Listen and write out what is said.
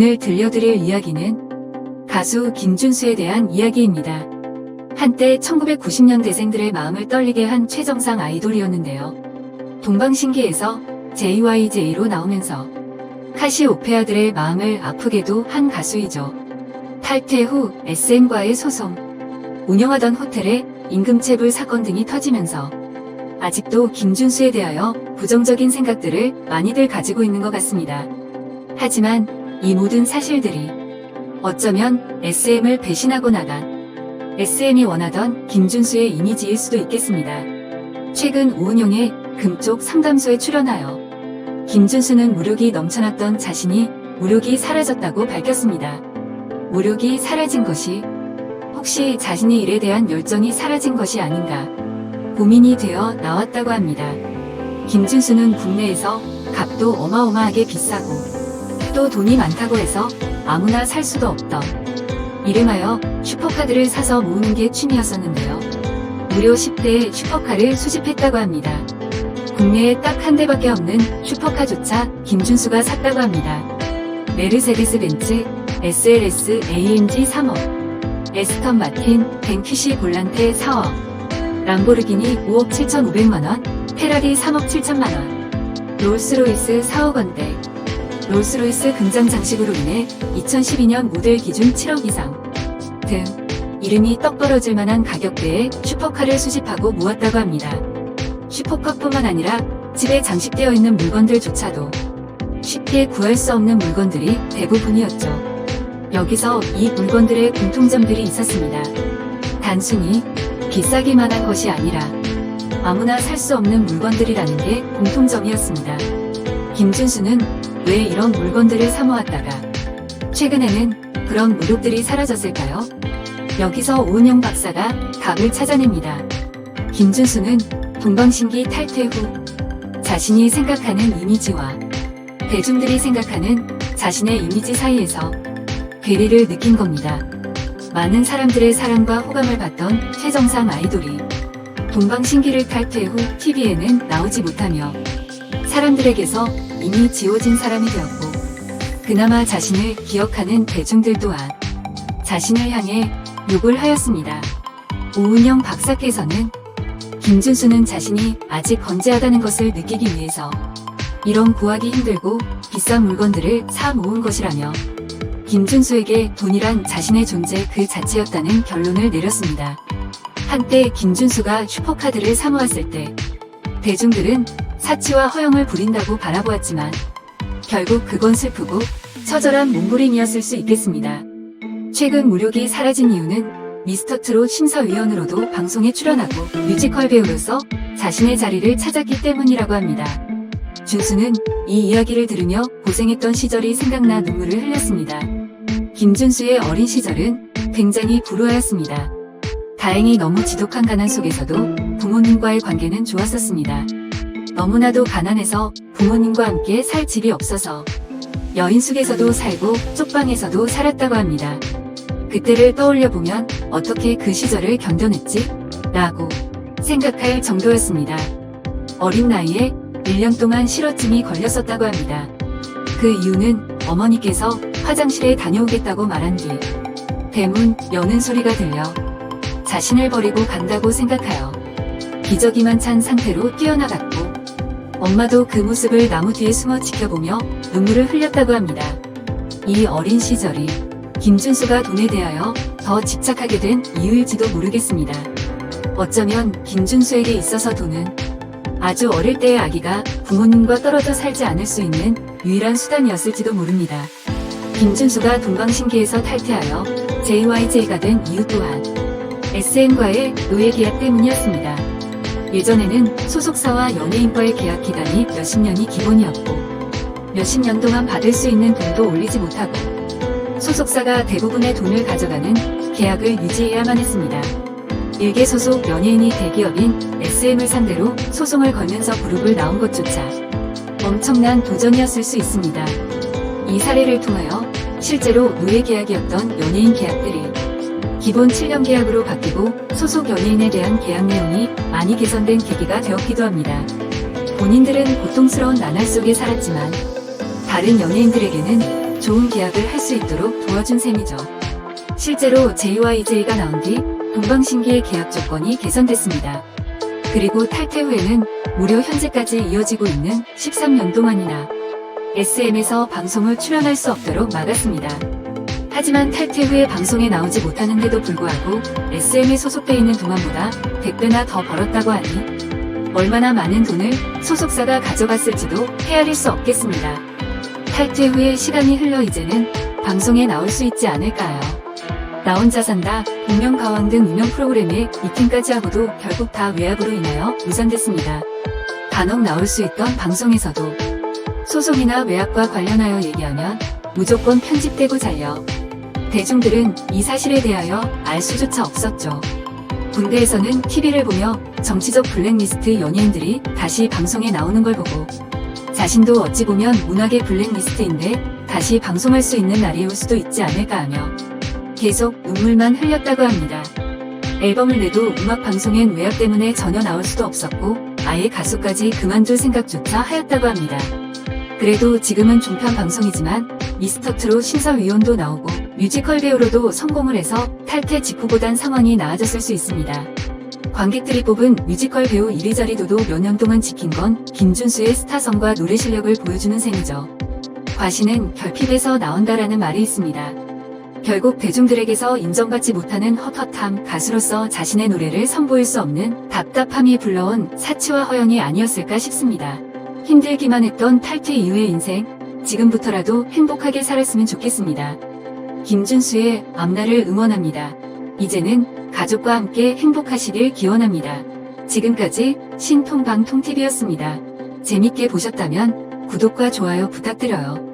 오늘 들려드릴 이야기는 가수 김준수에 대한 이야기입니다. 한때 1990년대생들의 마음을 떨리게 한 최정상 아이돌이었는데요. 동방신기에서 JYJ로 나오면서 카시오페아들의 마음을 아프게도 한 가수이죠. 탈퇴 후 SM과의 소송, 운영하던 호텔의 임금체불 사건 등이 터지면서 아직도 김준수에 대하여 부정적인 생각들을 많이들 가지고 있는 것 같습니다. 하지만 이 모든 사실들이 어쩌면 SM을 배신하고 나간 SM이 원하던 김준수의 이미지일 수도 있겠습니다. 최근 오은영의 금쪽 상담소에 출연하여 김준수는 무력이 넘쳐났던 자신이 무력이 사라졌다고 밝혔습니다. 무력이 사라진 것이 혹시 자신의 일에 대한 열정이 사라진 것이 아닌가 고민이 되어 나왔다고 합니다. 김준수는 국내에서 값도 어마어마하게 비싸고 또 돈이 많다고 해서 아무나 살 수도 없던 이름하여 슈퍼카들을 사서 모으는 게 취미였었는데요. 무려 10대의 슈퍼카를 수집했다고 합니다. 국내에 딱 한 대밖에 없는 슈퍼카조차 김준수가 샀다고 합니다. 메르세데스 벤츠 SLS AMG 3억, 에스턴 마틴 벤퀴시 볼란테 4억, 람보르기니 5억 7,500만원, 페라리 3억 7천만원, 롤스로이스 4억 원대, 롤스로이스 금장 장식으로 인해 2012년 모델 기준 7억 이상 등 이름이 떡 벌어질 만한 가격대의 슈퍼카를 수집하고 모았다고 합니다. 슈퍼카뿐만 아니라 집에 장식되어 있는 물건들조차도 쉽게 구할 수 없는 물건들이 대부분이었죠. 여기서 이 물건들의 공통점들이 있었습니다. 단순히 비싸기만 한 것이 아니라 아무나 살 수 없는 물건들이라는 게 공통점이었습니다. 김준수는 왜 이런 물건들을 사모았다가 최근에는 그런 무력들이 사라졌을까요? 여기서 오은영 박사가 답을 찾아냅니다. 김준수는 동방신기 탈퇴 후 자신이 생각하는 이미지와 대중들이 생각하는 자신의 이미지 사이에서 괴리를 느낀 겁니다. 많은 사람들의 사랑과 호감을 받던 최정상 아이돌이 동방신기를 탈퇴 후 TV에는 나오지 못하며 사람들에게서 이미 지워진 사람이 되었고 그나마 자신을 기억하는 대중들 또한 자신을 향해 욕을 하였습니다. 오은영 박사께서는 김준수는 자신이 아직 건재하다는 것을 느끼기 위해서 이런 구하기 힘들고 비싼 물건들을 사 모은 것이라며 김준수에게 돈이란 자신의 존재 그 자체였다는 결론을 내렸습니다. 한때 김준수가 슈퍼카들을 사모았을 때 대중들은 사치와 허영을 부린다고 바라보았지만 결국 그건 슬프고 처절한 몸부림이었을 수 있겠습니다. 최근 무력이 사라진 이유는 미스터트롯 심사위원으로도 방송에 출연하고 뮤지컬 배우로서 자신의 자리를 찾았기 때문이라고 합니다. 준수는 이 이야기를 들으며 고생했던 시절이 생각나 눈물을 흘렸습니다. 김준수의 어린 시절은 굉장히 불우하였습니다. 다행히 너무 지독한 가난 속에서도 부모님과의 관계는 좋았었습니다. 너무나도 가난해서 부모님과 함께 살 집이 없어서 여인숙에서도 살고 쪽방에서도 살았다고 합니다. 그때를 떠올려보면 어떻게 그 시절을 견뎌냈지? 라고 생각할 정도였습니다. 어린 나이에 1년 동안 실어증이 걸렸었다고 합니다. 그 이유는 어머니께서 화장실에 다녀오겠다고 말한 뒤 대문 여는 소리가 들려 자신을 버리고 간다고 생각하여 기저귀만 찬 상태로 뛰어나갔고 엄마도 그 모습을 나무 뒤에 숨어 지켜보며 눈물을 흘렸다고 합니다. 이 어린 시절이 김준수가 돈에 대하여 더 집착하게 된 이유일지도 모르겠습니다. 어쩌면 김준수에게 있어서 돈은 아주 어릴 때의 아기가 부모님과 떨어져 살지 않을 수 있는 유일한 수단이었을지도 모릅니다. 김준수가 동방신기에서 탈퇴하여 JYJ가 된 이유 또한 SM과의 노예 계약 때문이었습니다. 예전에는 소속사와 연예인과의 계약 기간이 몇십 년이 기본이었고 몇십 년 동안 받을 수 있는 돈도 올리지 못하고 소속사가 대부분의 돈을 가져가는 계약을 유지해야만 했습니다. 일개 소속 연예인이 대기업인 SM을 상대로 소송을 걸면서 그룹을 나온 것조차 엄청난 도전이었을 수 있습니다. 이 사례를 통하여 실제로 노예 계약이었던 연예인 계약들이 기본 7년 계약으로 바뀌고 소속 연예인에 대한 계약 내용이 많이 개선된 계기가 되었기도 합니다. 본인들은 고통스러운 나날 속에 살았지만 다른 연예인들에게는 좋은 계약을 할 수 있도록 도와준 셈이죠. 실제로 JYJ가 나온 뒤 동방신기의 계약 조건이 개선됐습니다. 그리고 탈퇴 후에는 무려 현재까지 이어지고 있는 13년 동안이나 SM에서 방송을 출연할 수 없도록 막았습니다. 하지만 탈퇴 후에 방송에 나오지 못하는데도 불구하고 SM에 소속돼 있는 동안보다 100배나 더 벌었다고 하니 얼마나 많은 돈을 소속사가 가져갔을지도 헤아릴 수 없겠습니다. 탈퇴 후에 시간이 흘러 이제는 방송에 나올 수 있지 않을까요? 나 혼자 산다, 복면가왕 등 유명 프로그램에 입팀까지 하고도 결국 다 외압으로 인하여 무산됐습니다. 간혹 나올 수 있던 방송에서도 소속이나 외압과 관련하여 얘기하면 무조건 편집되고 잘려 대중들은 이 사실에 대하여 알 수조차 없었죠. 군대에서는 TV를 보며 정치적 블랙리스트 연예인들이 다시 방송에 나오는 걸 보고 자신도 어찌 보면 문학의 블랙리스트인데 다시 방송할 수 있는 날이 올 수도 있지 않을까 하며 계속 눈물만 흘렸다고 합니다. 앨범을 내도 음악방송엔 외압 때문에 전혀 나올 수도 없었고 아예 가수까지 그만둘 생각조차 하였다고 합니다. 그래도 지금은 종편 방송이지만 미스터트롯 심사위원도 나오고 뮤지컬 배우로도 성공을 해서 탈퇴 직후보단 상황이 나아졌을 수 있습니다. 관객들이 뽑은 뮤지컬 배우 1위 자리도도 몇 년 동안 지킨 건 김준수의 스타성과 노래 실력을 보여주는 셈이죠. 과시는 결핍에서 나온다라는 말이 있습니다. 결국 대중들에게서 인정받지 못하는 헛헛함, 가수로서 자신의 노래를 선보일 수 없는 답답함이 불러온 사치와 허영이 아니었을까 싶습니다. 힘들기만 했던 탈퇴 이후의 인생, 지금부터라도 행복하게 살았으면 좋겠습니다. 김준수의 앞날을 응원합니다. 이제는 가족과 함께 행복하시길 기원합니다. 지금까지 신통방통TV였습니다. 재밌게 보셨다면 구독과 좋아요 부탁드려요.